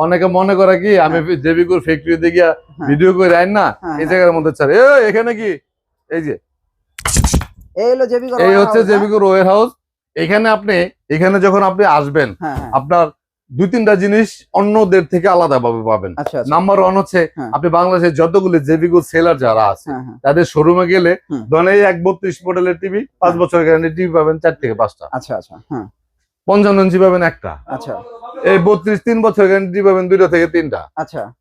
অনেকে মনে করে কি আমি জেবিকুর ফ্যাক্টরিতে গিয়া ভিডিও করে আইন না এই জায়গার মধ্যে ছাড়ে এখানে কি এই যে এই হচ্ছে জেবিকুর ওয়্যার হাউস। এখানে যখন আপনি আসবেন আপনার 2-3টা জিনিস অন্যদের থেকে আলাদা ভাবে পাবেন। নাম্বার 1 হচ্ছে আপনি বাংলাদেশের যতগুলো জেবিকো সেলার যারা আছে তাদের শোরুমে গেলে ধরেন এই 132 মডেলের টিভি 5 বছর গ্যারান্টি টিভি পাবেন 4 থেকে 5টা। 55 ইঞ্চি পাবেন একটা। এই 3 বছর গ্যারান্টি পাবেন 2টা থেকে 3টা।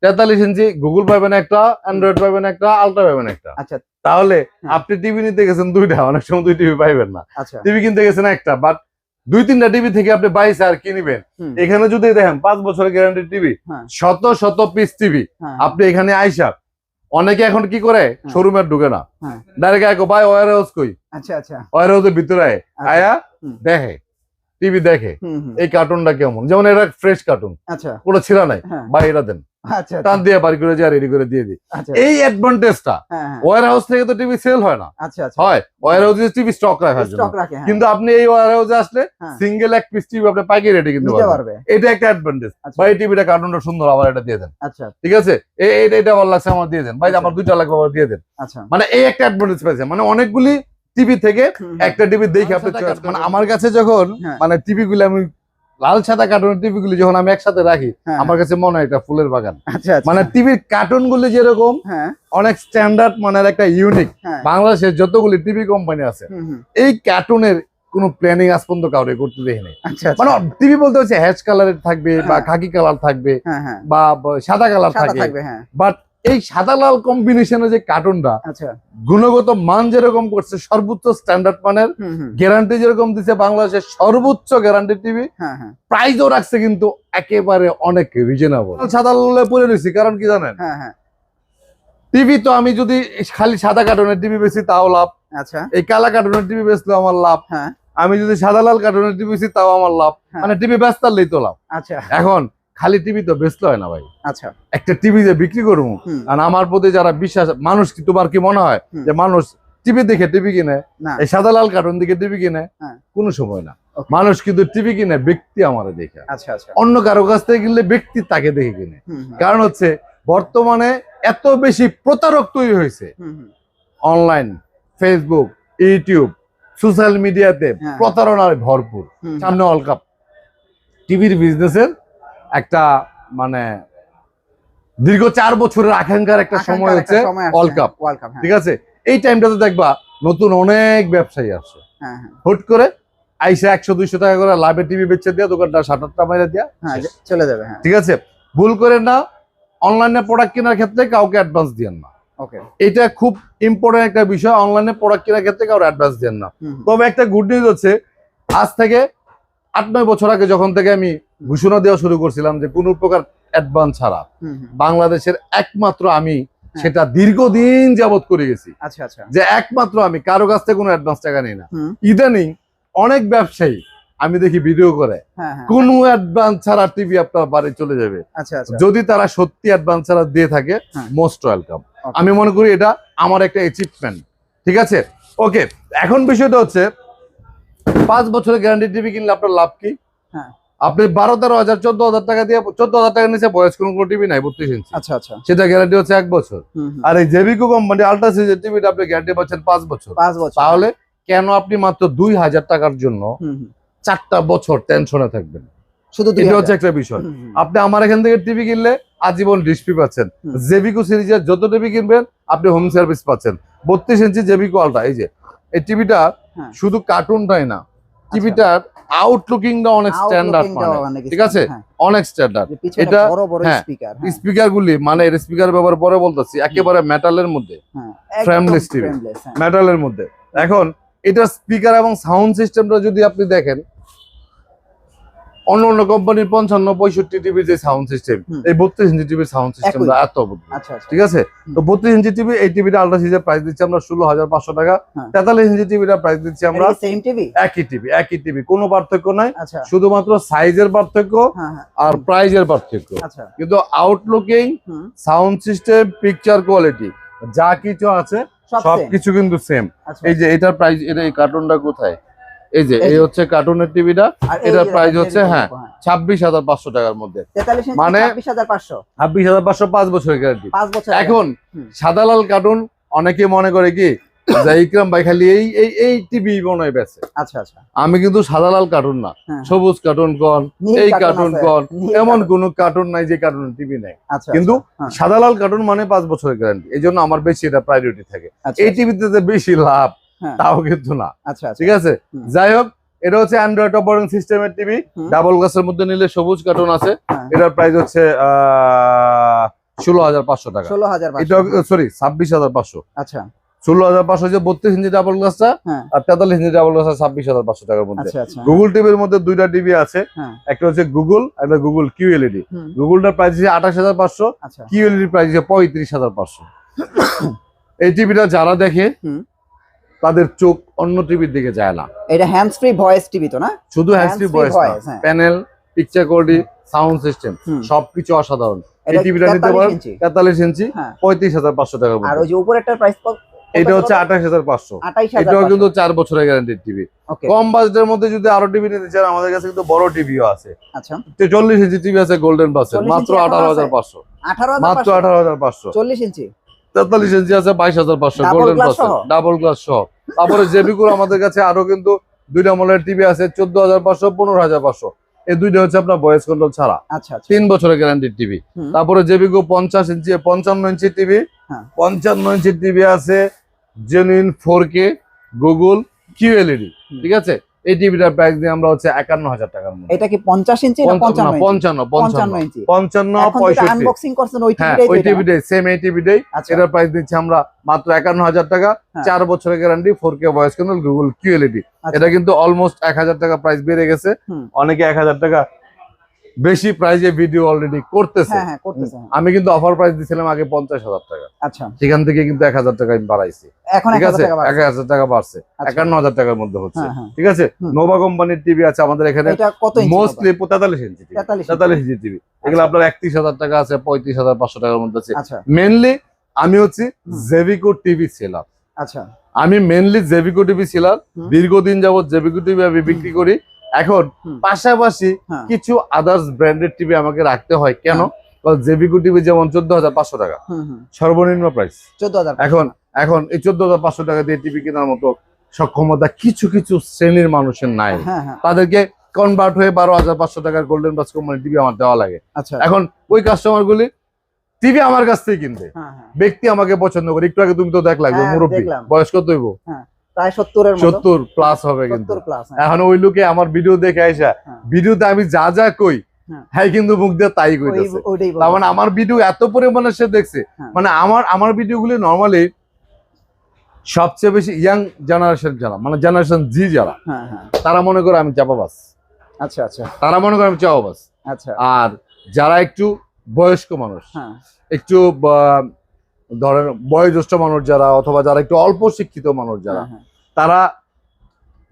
43 ইঞ্চি গুগল পাবেন একটা, অ্যান্ড্রয়েড পাবেন একটা, আলট্রা পাবেন একটা। তাহলে আপনি টিভি নিতে গেছেন 2টা, অনেক সময় 2 টিভি পাইবেন না। টিভি কিনতে গেছেন একটা, বাট 2-3টা টিভি থেকে আপনি 22 আর কি নিবেন। এখানে যদি দেখেন 5 বছরের গ্যারান্টি টিভি, শত শত পিস টিভি আপনি এখানে আইসা। অনেকে এখন কি করে শোরুমে ঢুকে না, ডাইরেক্ট আইকো ভাই ওয়্যার হাউস কই। ওয়্যার হাউসের ভিতরে আয়া দেখে টিভি দেখে এই কার্টুনটা কেমন, যেমন এটা ফ্রেশ কার্টুন পুরো ছিঁড়া নাই, ভাই এটা দেন, টান দিয়ে বাড়ি করে যা রেডি করে দিয়ে দিই। এই অ্যাডভান্টেজটা ওয়্যার হাউস থেকে তো টিভি সেল হয় না, হয় ওয়্যার হাউসে টিভি স্টক রাখার জন্য। কিন্তু আপনি এই ওয়্যার হাউসে আসলে সিঙ্গেল এক পিস টিভি আপনি পাইকারি রেটে কিনতে পারবেন। এটা একটা অ্যাডভান্টেজ। ভাই টিভিটা কার্টুনটা সুন্দর, আবার এটা দিয়ে দেন, ঠিক আছে, এটা ভালো লাগছে আমার দিয়ে দেন, ভাই আমার 2টা লাগবে আবার দিয়ে দেন। মানে এই একটা অ্যাডভান্টেজ পাইছে, মানে অনেকগুলি টিভি থেকে একটা টিভি দেখে আপনি মানে আমার কাছে যখন মানে টিভি গুলি আমি লাল সাদা কার্টুনের টিভি গুলি যখন আমি একসাথে রাখি আমার কাছে মনে হয় একটা ফুলের বাগান। মানে টিভির কার্টুন গুলি যেরকম অনেক স্ট্যান্ডার্ড মানের একটা ইউনিক, বাংলাদেশের যতগুলি টিভি কোম্পানি আছে এই কার্টুনের কোন প্ল্যানিং আজ পর্যন্ত কাউরে করতে দেখিনি। মানে টিভি বলতে হচ্ছে হ্যাশ কালারের থাকবে বা খাকি কালার থাকবে বা সাদা কালার থাকবে, বাট এই সাদা লাল কম্বিনেশনে যে কার্টুনটা গুণগত মান যেরকম করছে সর্বোচ্চ স্ট্যান্ডার্ড মানের, গ্যারান্টি যেরকম দিচ্ছে বাংলাদেশের সর্বোচ্চ গ্যারান্টি টিভি, প্রাইসও রাখছে কিন্তু একেবারে অনেক রিজনেবল। সাদা লালে পরে রয়েছি কারণ কি জানেন, টিভি তো আমি যদি খালি সাদা কার্টুনের টিভি বেশি তাও লাভ, এই কালা কার্টুনের টিভি বেচলেও আমার লাভ, আমি যদি সাদা লাল কার্টুনের টিভি বেশি তাও আমার লাভ, মানে টিভি বেচতারলেই তো লাভ। এখন খালি টিভি তো বেচতে হয় না ভাই, একটা টিভি যে বিক্রি করবো, আর আমার প্রতি যারা বিশ্বাস মানুষ, কি তোমার কি মনে হয় যে মানুষ টিভি দেখে টিভি কিনে, এই সাদা লাল কার্টুন দেখে টিভি কিনে? কোনো সময় না। মানুষ কিন্তু টিভি কিনে ব্যক্তি আমারে দেখে, অন্য কারো কাছ থেকে কিনলে ব্যক্তি তাকে দেখে কিনে। কারণ হচ্ছে বর্তমানে এত বেশি প্রতারক তৈরি হয়েছে, অনলাইন, ফেসবুক, ইউটিউব, সোশ্যাল মিডিয়াতে প্রতারণায় ভরপুর। সামনে ওয়ার্ল্ড কাপ, টিভির বিজনেসের একটা মানে দীর্ঘ 4 বছরের আকাঙ্ক্ষার একটা সময় হচ্ছে ওয়ার্ল্ড কাপ, ঠিক আছে। এই টাইমটাতে দেখবা নতুন অনেক ব্যবসায়ী আসছে, হুট করে আইসা 100-200 টাকা করে লাভে টিভি বেচে দিয়া দোকানটা শাটারটা মাইরা দিয়া চলে যাবে, ঠিক আছে। ভুল করে না, অনলাইনে প্রোডাক্ট কেনার ক্ষেত্রে কাউকে অ্যাডভান্স দিয়েন না, এটা খুব ইম্পর্টেন্ট একটা বিষয়। অনলাইনে প্রোডাক্ট কেনার ক্ষেত্রে কাউকে অ্যাডভান্স দেন না। তবে একটা গুড নিউজ হচ্ছে, আজ থেকে 8-9 বছর আগে যখন থেকে আমি ঘোষণা দেওয়া শুরু করছিলাম যে কোনো প্রকার অ্যাডভান্স ছাড়া বাংলাদেশের একমাত্র আমি সেটা দীর্ঘদিন যাবত করে গেছি, যে একমাত্র আমি কারো কাছ থেকে কোনো অ্যাডভান্স টাকা নিই না। ইদানিং অনেক ব্যবসায়ী আমি দেখি ভিডিও করে কোনো অ্যাডভান্স ছাড়া টিভি আপনার বাড়ি চলে যাবে, যদি তারা সত্যি অ্যাডভান্স ছাড়া দিয়ে থাকে মোস্ট ওয়েলকাম। আমি মনে করি এটা আমার একটা অ্যাচিভমেন্ট, ঠিক আছে। ওকে, এখন বিষয়টা হচ্ছে 5 বছরের গ্যারান্টি টিভি কিনলে আপনার লাভ কি? আপনি 12-13 হাজার 14,000 টাকা দিয়ে 14,000 টাকা নিচে বয়স কোনো টিভি নাই 32 ইঞ্চি, সেটা গ্যারান্টি হচ্ছে 1 বছর। আর এই জেবিকো কোম্পানি আল্ট্রা সিরিজের টিভিটা আপনি গ্যারান্টি পাচ্ছেন 5 বছর। তাহলে কেন আপনি মাত্র 2,000 টাকার জন্য 4টা বছর টেনশনে থাকবেন? এটা হচ্ছে একটা বিষয়। আপনি আমার এখান থেকে টিভি কিনলে আজীবন ডিসপ্লে পাচ্ছেন। জেবিকো সিরিজের যত টিভি কিনবেন আপনি হোম সার্ভিস পাচ্ছেন। 32 ইঞ্চি জেবিকো আল্ট্রা, এই যে এই টিভিটা শুধু কার্টুনটাই না, টিভিটার আউটলুকিংটা অনেক স্ট্যান্ডার্ড, ঠিক আছে, অনেক স্ট্যান্ডার্ড। এটা স্পিকার গুলি মানে এর স্পিকার ব্যবহার পরে বলতেছি, একেবারে মেটালের মধ্যে, ফ্রেমলেস টিভি, মেটালের মধ্যে। এখন এটা স্পিকার এবং সাউন্ড সিস্টেমটা যদি আপনি দেখেন, অন্য অন্য কোম্পানির 55-65 টিভির যে সাউন্ড সিস্টেম, এই 32 ইঞ্চি টিভির সাউন্ড সিস্টেমটা এত বড়, ঠিক আছে। তো 32 ইঞ্চি টিভি, এই টিভিটা আল্ট্রা সিরিজের প্রাইস দিচ্ছি আমরা 16,500 টাকা। 43 ইঞ্চি টিভিটা প্রাইস দিচ্ছি আমরা একই টিভি, কোনো পার্থক্য নাই, শুধুমাত্র সাইজের পার্থক্য আর প্রাইজের পার্থক্য। কিন্তু আউটলুকিং, সাউন্ড সিস্টেম, পিকচার কোয়ালিটি যা কিছু আছে সবকিছু কিন্তু সেম। এই যে এটার প্রাইস, এটা এই কার্টুনটা কোথায়, এই যে এই হচ্ছে কার্টুনের টিভিটা, এটার প্রাইস হচ্ছে 26,500 টাকার মধ্যে, মানে 26,500 5 বছরের গ্যারান্টি। এখন সাদা লাল কার্টুন অনেকে মনে করে কি যে ইকরাম ভাই খালি এই টিভি মনে হয় বেচে। আচ্ছা আচ্ছা, আমি কিন্তু সাদা লাল কার্টুন না, সবুজ কার্টুন কোন, এই কার্টুন কোন, এমন কোন কার্টুন নাই যে কার্টুন টিভি নাই, কিন্তু সাদা লাল কার্টুন মানে 5 বছরের গ্যারান্টি। এই জন্য আমার বেশি এটা প্রায়োরিটি থাকে। এই টিভিতে যে বেশি লাভ তাও কিন্তু না। ঠিক আছে, যাই হোক, এটা হচ্ছে অ্যান্ড্রয়েড অপারেটিং সিস্টেমের টিভি, ডাবল গ্লাসের মধ্যে নিলে সবুজ কার্টুন আছে। এটার প্রাইস হচ্ছে 16,500 টাকা। এটা সরি 26,500। আচ্ছা, 16,500 যে 32 ইঞ্চি ডাবল গ্লাসটা, আর 43 ইঞ্চি ডাবল গ্লাসটা 26,500 টাকার মধ্যে। গুগল টিভির মধ্যে দুইটা টিভি আছে, একটা হচ্ছে গুগল, একটা গুগল কিউএলইডি। গুগলটার প্রাইস হচ্ছে 28,500, কিউএলইডি প্রাইস হচ্ছে 35,500। এই টিভিটা যারা দেখে তাদের চোখ অন্য টিভির দিকে যায় না। এটা হ্যান্ডস ফ্রি ভয়েস টিভি তো না? শুধু hands free voice, panel, picture quality, sound system সবকিছু অসাধারণ। এই টিভিটা নিতে পারেন 43 ইঞ্চি 35,500 টাকার মধ্যে। আর ওই যে উপরেরটার প্রাইস কত? এটা হচ্ছে 28,500। এটাও কিন্তু 4 বছরের গ্যারান্টির টিভি। কম বাজেটের মধ্যে যদি আরো টিভি নিতে চান, আমাদের কাছে কিন্তু বড় টিভিও আছে। আচ্ছা, 40 ইঞ্চি টিভি আছে গোল্ডেন বাসের, মাত্র 18,500। মাত্র 18,500। 40 ইঞ্চি 43 ইঞ্চি আছে 22,500 গোল্ডেন বাসের, ডাবল গ্লাস সহ। তারপরে জেবিকুর আমাদের কাছে আরো কিন্তু দুইটা মডেলের টিভি আছে, 14,500, 15,500। এই দুইটা হচ্ছে আপনার ভয়েস কন্ট্রোল ছাড়া। আচ্ছা, 3 বছরের গ্যারান্টির টিভি। তারপরে জেবিকো 50 ইঞ্চি 55 ইঞ্চি টিভি, 55 ইঞ্চি টিভি আছে জেনুইন 4K গুগল কিউএলইডি। ঠিক আছে, এই টিভিটার প্রাইস দিয়ে আমরা হচ্ছে 51,000 টাকার মধ্যে। এটা কি 50 ইঞ্চি না 55 ইঞ্চি? 55 65 আনবক্সিং করছেন ওই টিভিটাই, ওই টিভিটাই সেম, এই টিভিটাই। এটার প্রাইস দিচ্ছি আমরা মাত্র 51,000 টাকা, 4 বছরের guarantee, 4K voice control Google QLED. এটা কিন্তু অলমোস্ট 1,000 টাকা প্রাইস বেড়ে গেছে। অনেকে 1,000 টাকা বেশি প্রাইসে ভিডিও অলরেডি করতেছে। আমি কিন্তু অফার প্রাইস দিছিলাম আগে 50,000 টাকা। আচ্ছা, সেখান থেকে কিন্তু 1,000 টাকা আমি বাড়াইছি। ঠিক আছে, 1,000 টাকা বাড়ছে, 51,000 টাকার মধ্যে হচ্ছে। ঠিক আছে, নোভা কোম্পানির টিভি আছে আমাদের এখানে, mostly 43 inch TV, 43 inch TV. এগুলো আপনার 31,000 টাকা আছে, 35,500 টাকার মধ্যে আছে। মেনলি আমি হচ্ছে জেভিকো টিভি সেলার। আচ্ছা, আমি মেনলি জেভিকো টিভি সেলার, দীর্ঘদিন যাবত জেভিকো টিভি আমি বিক্রি করি। এখন পাশাপাশি কিছু আদার্স ব্র্যান্ডেড টিভি আমাকে রাখতে হয়। কেন? জেভিকো টিভি যেমন 14,500 টাকা সর্বনিম্ন প্রাইস। এখন এই 14,500 টাকা দিয়ে টিভি কেনার মতো সক্ষমতা কিছু কিছু শ্রেণীর মানুষের নাই। তাদেরকে কনভার্ট হয়ে 12,500 টাকার গোল্ডেন বাস কোম্পানির টিভি আমার দেওয়া লাগে। এখন ওই কাস্টমার গুলি টিভি আমার কাছ থেকে কিনতে, ব্যক্তি আমাকে পছন্দ করে। একটু আগে তুমি তো দেখলা মুরব্বী, বয়স কত হইব? প্রায় 70 প্লাস হবে। কিন্তু এখন ওই লোকে আমার ভিডিও দেখে আইসা, ভিডিওতে আমি যা যা কই হ্যাঁ কিন্তু মুখ দিয়ে তাই কইতেছে। তার মানে আমার ভিডিও এত পরিমাণে সে দেখছে, মানে আমার ভিডিওগুলি নরমালি সবচেয়ে বেশি ইয়াং জেনারেশন যারা, মানে জেনারেশন জি যারা, তারা মনে করে আমি চাপাবাজ। আচ্ছা আচ্ছা, তারা মনে করে আমি চাপাবাজ। আচ্ছা, আর যারা একটু বয়স্ক মানুষ, একটু ধরেন বয়োজ্যেষ্ঠ মানুষ যারা, অথবা যারা একটু অল্প শিক্ষিত মানুষ যারা, তারা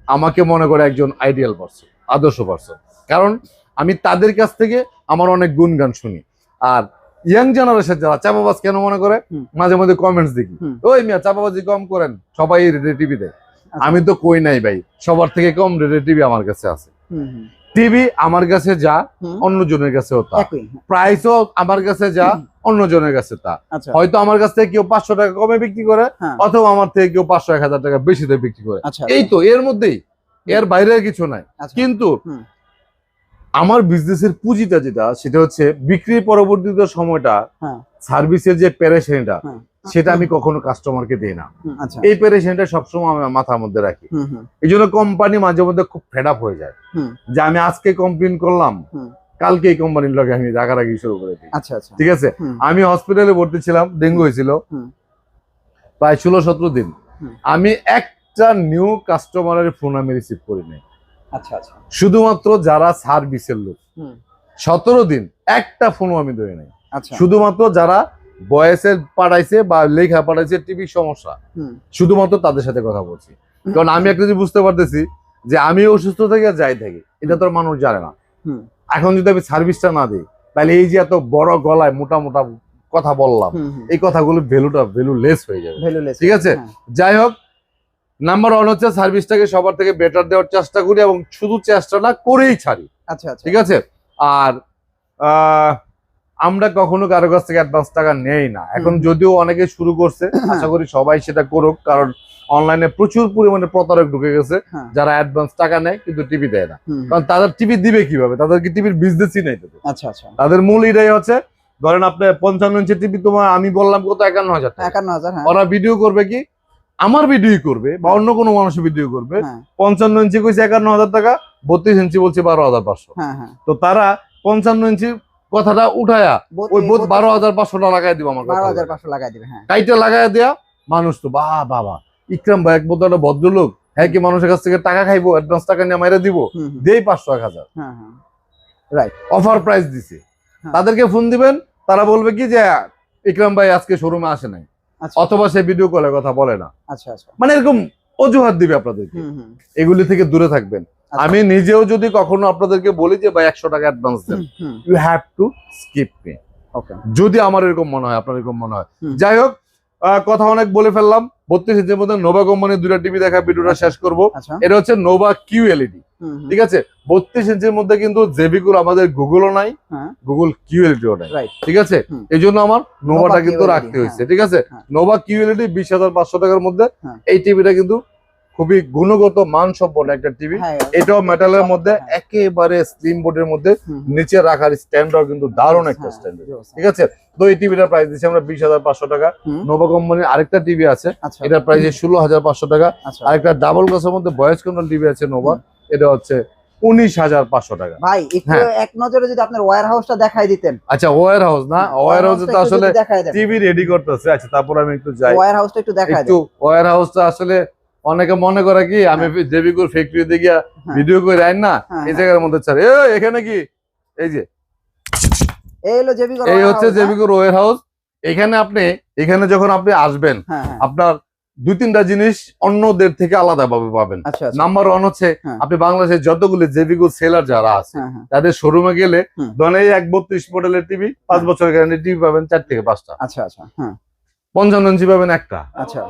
আমাকে মনে করে একজন আইডিয়াল পারসন, আদর্শ পারসন। কারণ আমি তাদের কাছ থেকে আমার অনেক গুণগান শুনি। আর ইয়াং জেনারেশন যারা চাপাবাজ কেন মনে করে, মাঝে মাঝে কমেন্টস দেখি, ওই মিয়া চাপাবাজি কম করেন, সবাই রেডি টিভি দেয়। আমি তো কই নাই ভাই, সবার থেকে কম রেডি টিভি আমার কাছে আছে। টিভি আমার কাছে যা অন্য জনের কাছেও তা, প্রাইসও আমার কাছে যা অন্য জনের কাছে তা। হয়তো আমার কাছ থেকে কেউ 500 টাকা কমে বিক্রি করে, অথবা আমার থেকে কেউ 500-1000 টাকা বেশিতে বিক্রি করে। এই তো এর মধ্যেই, এর বাইরে কিছু নাই। কিন্তু আমার বিজনেসের পুঁজিটা যেটা, সেটা হচ্ছে বিক্রির পরবর্তীতে সময়টা, সার্ভিসের যে পেরেশানিটা, সেটা আমি কখনো কাস্টমারকে দিই না। এই পেরেশানিটা সবসময় আমি মাথার মধ্যে রাখি। এই জন্য কোম্পানি মাঝে মধ্যে খুব ফেড আপ হয়ে যায় যে আমি আজকে কমপ্লেন করলাম, কালকে এই কোম্পানির লোক আমি রাগারাগি শুরু করে দিই। ঠিক আছে, আমি হসপিটালে ভর্তি ছিলাম, ডেঙ্গু হয়েছিল প্রায় 16-17 দিন। আমি একটা নিউ কাস্টমারের ফোন আমি রিসিভ করি নাই। শুধুমাত্র যারা সার্ভিসের লোক, 17 দিন একটা ফোনও আমি ধরি নাই। শুধুমাত্র যারা বয়সের পাঠাইছে বা লেখা পাঠাইছে, টিভি সমস্যা, শুধুমাত্র তাদের সাথে কথা বলছি। কারণ আমি একটা জিনিস বুঝতে পারতেছি যে আমি অসুস্থ থেকে যাই থাকি, এটা তো মানুষ জানে না। এখন যদি আমি সার্ভিসটা না দিই, তাহলে এই যে এত বড় গলায় মোটা মোটা কথা বললাম, এই কথাগুলো ভ্যালু লেস হয়ে যাবে। ঠিক আছে, যাই হোক, নাম্বার ওয়ান হচ্ছে সার্ভিসটাকে সবার থেকে বেটার দেওয়ার চেষ্টা করি এবং শুধু চেষ্টাটা করেই ছাড়ি। আচ্ছা আচ্ছা, ঠিক আছে। আর আমরা কখনো কারো কাছ থেকে অ্যাডভান্স টাকা নেই না। এখন যদিও অনেকে শুরু করছে, আশা করি সবাই সেটা করুক, কারণ অনলাইনে প্রচুর পরিমাণে প্রতারক ঢুকে গেছে যারা অ্যাডভান্স টাকা নেয় কিন্তু টিভি দেয় না। কারণ তাদের টিভি দিবে কিভাবে? তাদের কি টিভির বিজনেসই নেই। আচ্ছা আচ্ছা, তাদের মূল এটাই হচ্ছে, ধরেন আপনি 55 ইঞ্চি টিভি, তোমার আমি বললাম কত, 51,000 টাকা। 51,000। ওরা ভিডিও করবে কি? আমার ভিডিও করবে বা অন্য কোনো মানুষের ভিডিও করবে। 55 ইঞ্চি কইছে 51,000 টাকা, 32 ইঞ্চি বলছে 12,500। তো তারা 55 ইঞ্চি কথাটা উঠায়া ওই 12,500 টাকা লাগাই দিব। আমার 12,500 লাগাই দিবে। কাইটা লাগাই দেয়া মানুষ তো বাবা ইকরাম ভাই এক বোধ একটা ভদ্রলোক, হ্যাঁ কি মানুষের কাছ থেকে টাকা খাইবো, অ্যাডভান্স টাকা নিয়ে মাইরা দিব, দেই 500-1000 রাইট অফার প্রাইস দিছে। তাদেরকে ফোন দিবেন, তারা বলবে কি যে ইকরাম ভাই আজকে শোরুমে আসে নাই, অথবা সে ভিডিও কলের কথা বলে না। আচ্ছা আচ্ছা, মানে এরকম অজুহাত দিবে আপনাদেরকে। এগুলি থেকে দূরে থাকবেন। আমি নিজেও যদি কখনো আপনাদেরকে বলি যে ভাই 100 টাকা অ্যাডভান্স দেন, you have to skip me. যদি আমার এরকম মনে হয়, আপনার এরকম মনে হয়। যাই হোক, কথা অনেক বলে ফেললাম। 32 ইঞ্চির মধ্যে নোভা কোম্পানির দুইটা টিভি দেখা ভিডিওটা শেষ করব। এটা হচ্ছে নোভা কিউ এলইডি। ঠিক আছে, 32 ইঞ্চির মধ্যে কিন্তু জেবিকুর আমাদের গুগলও নাই, গুগল কিউ এলইডিও নাই। ঠিক আছে, এই জন্য আমার নোভাটা কিন্তু রাখতে হয়েছে। ঠিক আছে, নোভা কিউ এলইডি 20,500 টাকার মধ্যে এই টিভিটা কিন্তু খুবই গুণগত মানসম্পন্ন একটা টিভি। এটাও মেটালের মধ্যে, একেবারে স্লিম বোর্ডের মধ্যে, নিচে রাখার স্ট্যান্ডটাও কিন্তু দারুণ একটা স্ট্যান্ড। ঠিক আছে, তো এই টিভিটার প্রাইস দিচ্ছি আমরা 20,500 টাকা। নোভা কোম্পানির আরেকটা টিভি আছে, এটার প্রাইস 16,500 টাকা। আরেকটা ডাবল গ্লাসের মধ্যে ভয়েস কন্ট্রোল টিভি আছে নোভা, এটা হচ্ছে 19,500 টাকা। ভাই একটু এক নজরে যদি আপনার ওয়্যার হাউসটা দেখাই দিতেন। আচ্ছা, ওয়্যার হাউস না, ওয়্যার হাউসে তো আসলে টিভি রেডি করতেছে। আচ্ছা, তারপর আমি একটু যাই, ওয়্যার হাউসটা একটু দেখাই দেন। ওয়্যার হাউসটা আসলে অনেকে মনে করে কি আমি জেবিকুর ফ্যাক্টরিতে গিয়া ভিডিও করে আইন না, এই জায়গার মধ্যে ছাড়ে এখানে কি, এই যে এই হচ্ছে জেবিকুর ওয়্যার হাউস। এখানে যখন আপনি আসবেন, আপনার 2-3টা জিনিস অন্যদের থেকে আলাদা ভাবে পাবেন। নাম্বার ওয়ান হচ্ছে, আপনি বাংলাদেশের যতগুলো জেবিকুর সেলার যারা আছে তাদের শোরুমে গেলে, ধরেন এই 132 মডেলের টিভি 5 বছর গ্যারান্টি টিভি পাবেন 4 থেকে 5টা। আচ্ছা আচ্ছা, 55 ইঞ্চি পাবেন একটা। আচ্ছা,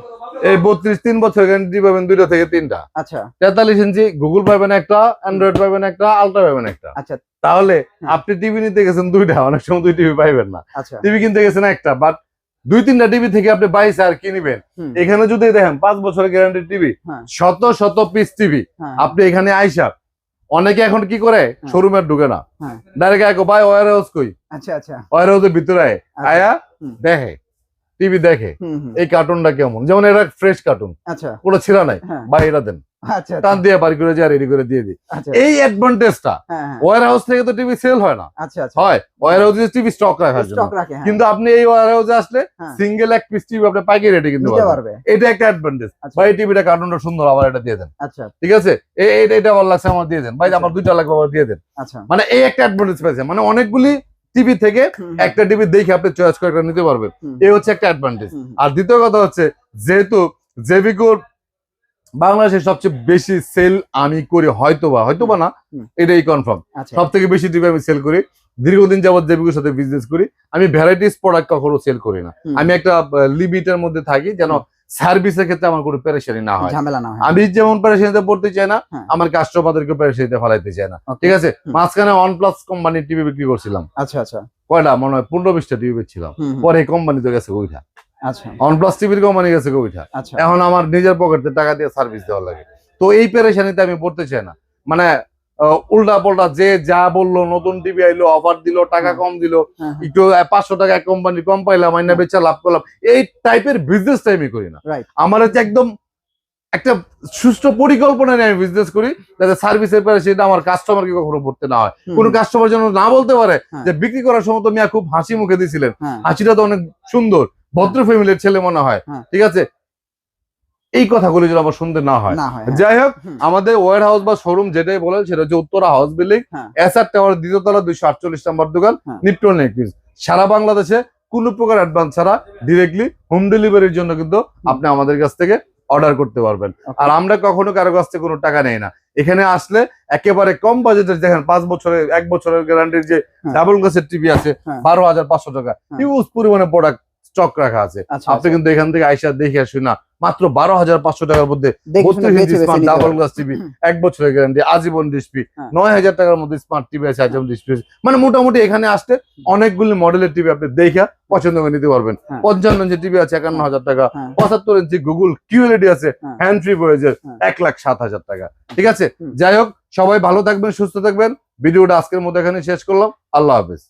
এই 32 3 বছর গ্যারান্টি পাবেন 2টা থেকে 3টা। আচ্ছা, 43 ইঞ্চি গুগল পাবেন একটা, অ্যান্ড্রয়েড পাবেন একটা, আলট্রা পাবেন একটা। আচ্ছা, তাহলে আপনি টিভি নিতে গেছেন 2টা, অনেক সময় 2 টিভি পাইবেন না। টিভি কিনতে গেছেন একটা, বাট 2-3টা টিভি থেকে আপনি 22 আর কি নিবেন। এখানে যদি দেখেন 5 বছরের গ্যারান্টি টিভি, শত শত পিস টিভি। আপনি এখানে আইসা, অনেকে এখন কি করে শোরুমে ঢুকে না, ডাইরেক্ট আইকো ভাই ওয়্যার হাউস কই। আচ্ছা আচ্ছা, ওয়্যার হাউসের ভিতরে আয়া দেখে, টিভি দেখে এই কার্টুনটা কেমন, যেমন এটা ফ্রেশ কার্টুন, আচ্ছা, পুরো ছিঁড়া নাই, ভাই এটা দেন, আচ্ছা, টান দিয়ে বাড়ি করে যা রেডি করে দিয়ে দিই। এই অ্যাডভান্টেজটা ওয়্যার হাউস থেকে তো টিভি সেল হয় না। আচ্ছা আচ্ছা, হয় ওয়্যার হাউসে টিভি স্টক রাখার জন্য, কিন্তু আপনি এই ওয়্যার হাউসে আসলে সিঙ্গেল এক পিস টিভি আপনি পাইকারি রেটে কিনতে পারবেন। এটা একটা অ্যাডভান্টেজ। ভাই টিভিটা কার্টুনটা সুন্দর, আবার এটা দিয়ে দেন। আচ্ছা, ঠিক আছে, এটা ভালো লাগছে আমার দিয়ে দেন, ভাই আমার 2টা লাগবে আবার দিয়ে দেন। আচ্ছা, মানে এই একটা অ্যাডভান্টেজ পাইছে, মানে অনেকগুলি টিভি থেকে একটা টিভি দেখে আপনি চয়েস করে একটা নিতে পারবেন। এই হচ্ছে একটা অ্যাডভান্টেজ। আর দ্বিতীয় কথা হচ্ছে, যেহেতু জেবিকোর বাংলাদেশের সবচেয়ে বেশি সেল আমি করি, হয়তোবা না, এটাই কনফার্ম, সব থেকে বেশি টিভি আমি সেল করি। দীর্ঘদিন যাবত জেবিকোর সাথে বিজনেস করি। আমি ভ্যারাইটিস প্রোডাক্ট কখনো সেল করি না। আমি একটা লিমিটের মধ্যে থাকি, যেন সার্ভিসের ক্ষেত্রে আমার কোনো পেরেশানি না হয়, ঝামেলা না হয়। আমি যেমন পেরেশানিতে পড়তে চাই না, আমার কাস্টমারদেরকে পেরেশানিতে ফেলাইতে চাই না। ঠিক আছে, মাঝখানে OnePlus কোম্পানির টিভি বিক্রি করছিলাম। আচ্ছা আচ্ছা, কয়টা মনে হয় 15-20টা টিভি বেচছিলাম। পরে এই কোম্পানিতে গেছে ওইটা। আচ্ছা, OnePlus টিভির কোম্পানি গেছে ওইটা। এখন আমার নিজের পকেটে টাকা দিয়ে সার্ভিস দেওয়া লাগে। তো এই পেরেশানিতে আমি পড়তে চাই না। মানে উল্টা পাল্টা যে যা বললো, নতুন টিভি আইলো, অফার দিল, টাকা কম দিল, একটু 500 টাকা এক কোম্পানি কম পাইলাম, আইনা বেচা লাভ করলাম, এই টাইপের বিজনেস আমি করি না। আমার হচ্ছে একদম একটা সুষ্ঠু পরিকল্পনা নিয়ে আমি বিজনেস করি, যাতে সার্ভিসের পরে সেটা আমার কাস্টমারকে কখনো পড়তে না হয়। কোনো কাস্টমার যেন না বলতে পারে যে বিক্রি করার সময় তো মিয়া খুব হাসি মুখে দিছিলেন, হাসিটা তো অনেক সুন্দর, ভদ্র ফ্যামিলির ছেলে মনে হয়। ঠিক আছে, এই কথাগুলো যেন আমার শুনতে না হয়। যাই হোক, আমাদের ওয়্যার হাউস বা শোরুম যেটাই বলেন, সেটা হচ্ছে Uttara house building, SR tower 2য় তলা, 248 নম্বর দোকান, নিপটন নেকপিস। সারা বাংলাদেশে কোনো প্রকার অ্যাডভান্স ছাড়া ডিরেক্টলি হোম ডেলিভারির জন্য কিন্তু আপনি আমাদের কাছ থেকে অর্ডার করতে পারবেন। আর আমরা কখনো কারো কাছ থেকে কোনো টাকা নেই না। এখানে আসলে একেবারে কম বাজেটের, দেখেন 5 বছরের 1 বছরের গ্যারান্টির যে ডাবল গ্লাসের টিভি আছে 12,500 টাকা, হিউজ পরিমাণে প্রোডাক্ট স্টক রাখা আছে। আচ্ছা, আপনি কিন্তু এখান থেকে আইসা দেখে আসুন না, মাত্র 12,500 টাকার মধ্যে 32 ইঞ্চি স্মার্ট ডাবল গ্লাস টিভি, 1 বছরের গ্যারান্টি, আজীবন ডিসপ্লে, 9,000 টাকার মধ্যে স্মার্ট টিভি আছে, আজীবন ডিসপ্লে। মানে মোটামুটি এখানে আসতে অনেকগুলি মডেলের টিভি আপনি দেখা পছন্দ করে নিতে পারবেন। 55 ইঞ্চি টিভি আছে 51,000 টাকা, 75 ইঞ্চি গুগল কিউএলইডি আছে হ্যান্ড ফ্রি ভয়েসের 1,07,000 টাকা। ঠিক আছে, যাই হোক, সবাই ভালো থাকবেন, সুস্থ থাকবেন। ভিডিওটা আজকের মতো এখানে শেষ করলাম। আল্লাহ হাফেজ।